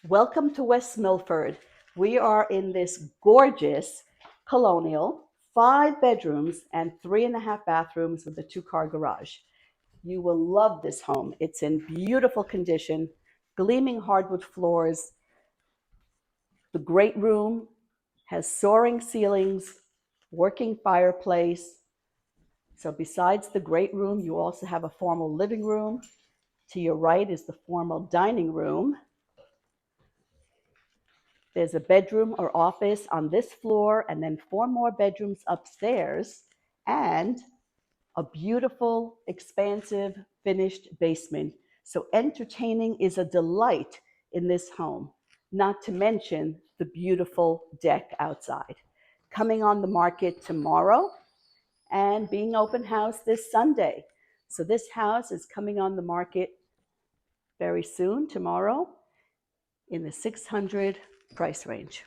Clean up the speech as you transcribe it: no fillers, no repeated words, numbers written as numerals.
Welcome to West Milford. We are in this gorgeous Colonial, 5 bedrooms and 3.5 bathrooms with a 2-car garage. You will love this home. It's in beautiful condition, gleaming hardwood floors. The great room has soaring ceilings, working fireplace. So besides the great room, you also have a formal living room. To your right is the formal dining room. There's a bedroom or office on this floor, and then 4 more bedrooms upstairs, and a beautiful, expansive, finished basement. So entertaining is a delight in this home, not to mention the beautiful deck outside. Coming on the market tomorrow and being open house this Sunday. So this house is coming on the market very soon, tomorrow, in the 600 price range.